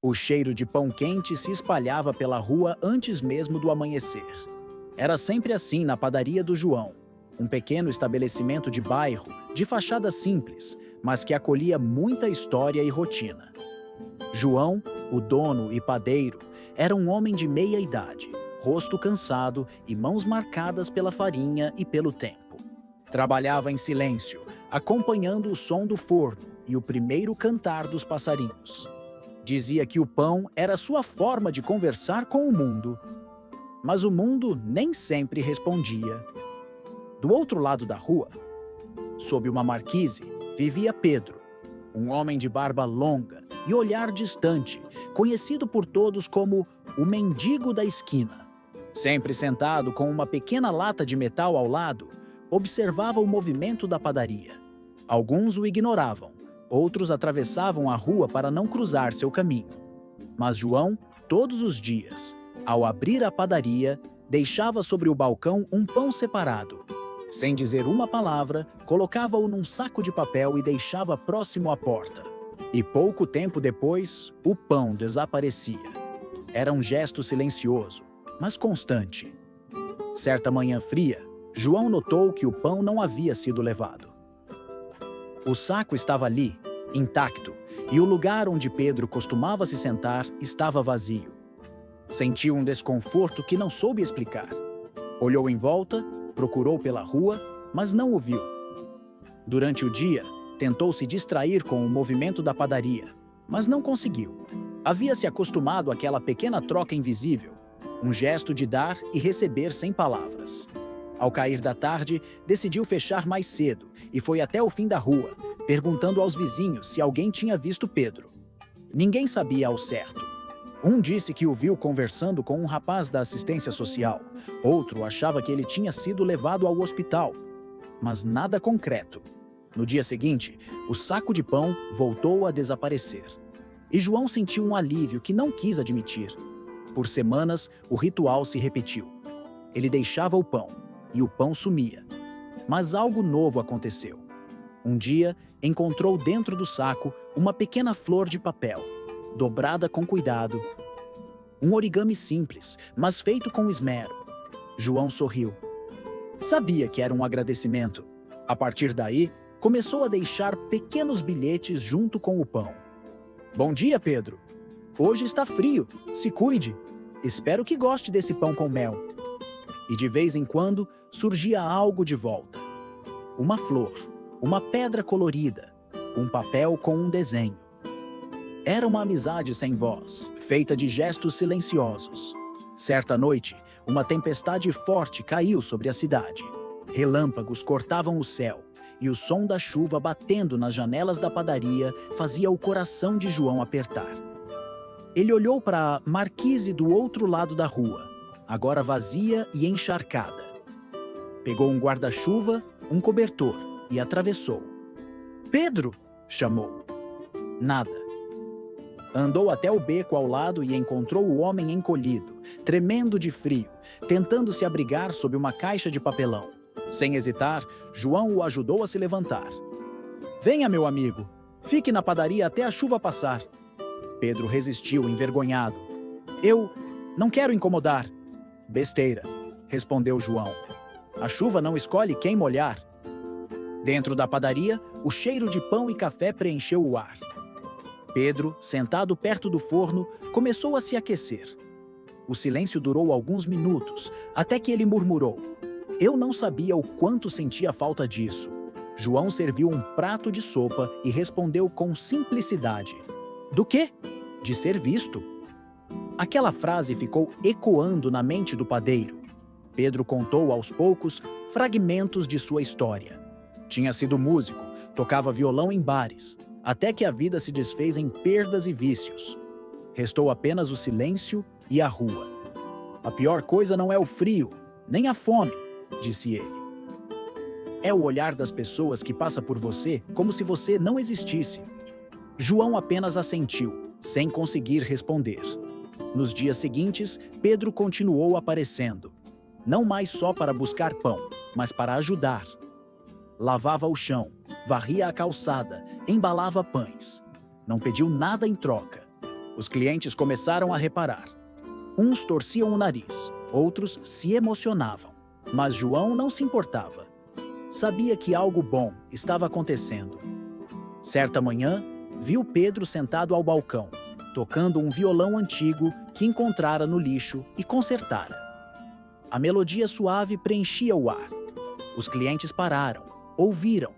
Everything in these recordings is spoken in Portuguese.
O cheiro de pão quente se espalhava pela rua antes mesmo do amanhecer. Era sempre assim na padaria do João, um pequeno estabelecimento de bairro, de fachada simples, mas que acolhia muita história e rotina. João, o dono e padeiro, era um homem de meia idade, rosto cansado e mãos marcadas pela farinha e pelo tempo. Trabalhava em silêncio, acompanhando o som do forno e o primeiro cantar dos passarinhos. Dizia que o pão era sua forma de conversar com o mundo, mas o mundo nem sempre respondia. Do outro lado da rua, sob uma marquise, vivia Pedro, um homem de barba longa e olhar distante, conhecido por todos como o mendigo da esquina. Sempre sentado com uma pequena lata de metal ao lado, observava o movimento da padaria. Alguns o ignoravam, outros atravessavam a rua para não cruzar seu caminho. Mas João, todos os dias, ao abrir a padaria, deixava sobre o balcão um pão separado. Sem dizer uma palavra, colocava-o num saco de papel e deixava próximo à porta. E pouco tempo depois, o pão desaparecia. Era um gesto silencioso, mas constante. Certa manhã fria, João notou que o pão não havia sido levado. O saco estava ali, intacto, e o lugar onde Pedro costumava se sentar estava vazio. Sentiu um desconforto que não soube explicar. Olhou em volta, procurou pela rua, mas não o viu. Durante o dia, tentou se distrair com o movimento da padaria, mas não conseguiu. Havia se acostumado àquela pequena troca invisível, um gesto de dar e receber sem palavras. Ao cair da tarde, decidiu fechar mais cedo e foi até o fim da rua, perguntando aos vizinhos se alguém tinha visto Pedro. Ninguém sabia ao certo. Um disse que o viu conversando com um rapaz da assistência social. Outro achava que ele tinha sido levado ao hospital. Mas nada concreto. No dia seguinte, o saco de pão voltou a desaparecer. E João sentiu um alívio que não quis admitir. Por semanas, o ritual se repetiu. Ele deixava o pão, e o pão sumia. Mas algo novo aconteceu. Um dia, encontrou dentro do saco uma pequena flor de papel, dobrada com cuidado. Um origami simples, mas feito com esmero. João sorriu. Sabia que era um agradecimento. A partir daí, começou a deixar pequenos bilhetes junto com o pão. Bom dia, Pedro. Hoje está frio. Se cuide. Espero que goste desse pão com mel. E de vez em quando surgia algo de volta. Uma flor, uma pedra colorida, um papel com um desenho. Era uma amizade sem voz, feita de gestos silenciosos. Certa noite, uma tempestade forte caiu sobre a cidade. Relâmpagos cortavam o céu, e o som da chuva batendo nas janelas da padaria fazia o coração de João apertar. Ele olhou para a marquise do outro lado da rua, agora vazia e encharcada. Pegou um guarda-chuva, um cobertor e atravessou. "Pedro!" chamou. Nada. Andou até o beco ao lado e encontrou o homem encolhido, tremendo de frio, tentando se abrigar sob uma caixa de papelão. Sem hesitar, João o ajudou a se levantar. "Venha, meu amigo. Fique na padaria até a chuva passar." Pedro resistiu, envergonhado. "Eu não quero incomodar." "Besteira", respondeu João. "A chuva não escolhe quem molhar." Dentro da padaria, o cheiro de pão e café preencheu o ar. Pedro, sentado perto do forno, começou a se aquecer. O silêncio durou alguns minutos, até que ele murmurou. Eu não sabia o quanto sentia falta disso. João serviu um prato de sopa e respondeu com simplicidade. "Do quê?" "De ser visto." Aquela frase ficou ecoando na mente do padeiro. Pedro contou aos poucos fragmentos de sua história. Tinha sido músico, tocava violão em bares, até que a vida se desfez em perdas e vícios. Restou apenas o silêncio e a rua. "A pior coisa não é o frio, nem a fome", disse ele. "É o olhar das pessoas que passa por você como se você não existisse." João apenas assentiu, sem conseguir responder. Nos dias seguintes, Pedro continuou aparecendo. Não mais só para buscar pão, mas para ajudar. Lavava o chão, varria a calçada, embalava pães. Não pediu nada em troca. Os clientes começaram a reparar. Uns torciam o nariz, outros se emocionavam. Mas João não se importava. Sabia que algo bom estava acontecendo. Certa manhã, viu Pedro sentado ao balcão, tocando um violão antigo que encontrara no lixo e consertara. A melodia suave preenchia o ar. Os clientes pararam, ouviram,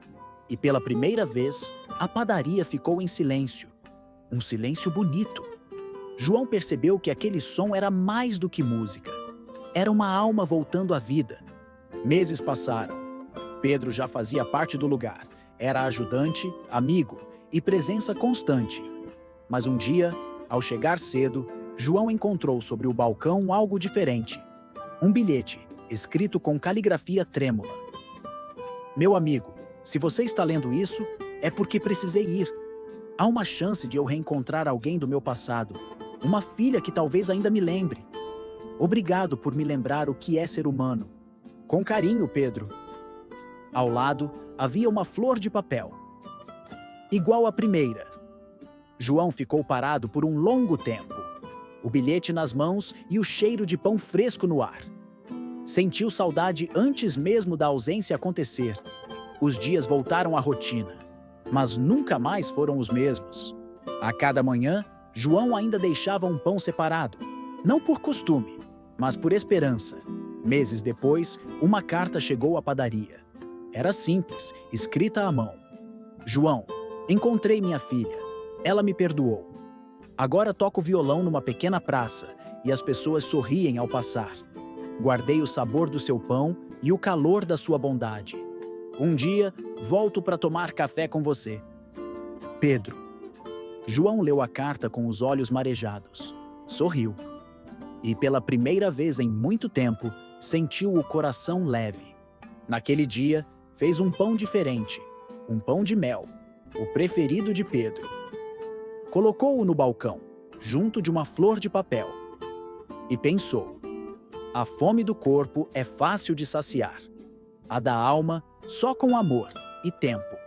e pela primeira vez, a padaria ficou em silêncio. Um silêncio bonito. João percebeu que aquele som era mais do que música. Era uma alma voltando à vida. Meses passaram. Pedro já fazia parte do lugar. Era ajudante, amigo e presença constante. Mas um dia, ao chegar cedo, João encontrou sobre o balcão algo diferente. Um bilhete, escrito com caligrafia trêmula. Meu amigo, se você está lendo isso, é porque precisei ir. Há uma chance de eu reencontrar alguém do meu passado. Uma filha que talvez ainda me lembre. Obrigado por me lembrar o que é ser humano. Com carinho, Pedro. Ao lado, havia uma flor de papel. Igual à primeira. João ficou parado por um longo tempo. O bilhete nas mãos e o cheiro de pão fresco no ar. Sentiu saudade antes mesmo da ausência acontecer. Os dias voltaram à rotina, mas nunca mais foram os mesmos. A cada manhã, João ainda deixava um pão separado. Não por costume, mas por esperança. Meses depois, uma carta chegou à padaria. Era simples, escrita à mão. João, encontrei minha filha. Ela me perdoou. Agora toco violão numa pequena praça e as pessoas sorriem ao passar. Guardei o sabor do seu pão e o calor da sua bondade. Um dia, volto para tomar café com você. Pedro. João leu a carta com os olhos marejados. Sorriu. E pela primeira vez em muito tempo, sentiu o coração leve. Naquele dia, fez um pão diferente, um pão de mel, o preferido de Pedro. Colocou-o no balcão, junto de uma flor de papel. E pensou: a fome do corpo é fácil de saciar. A da alma, só com amor e tempo.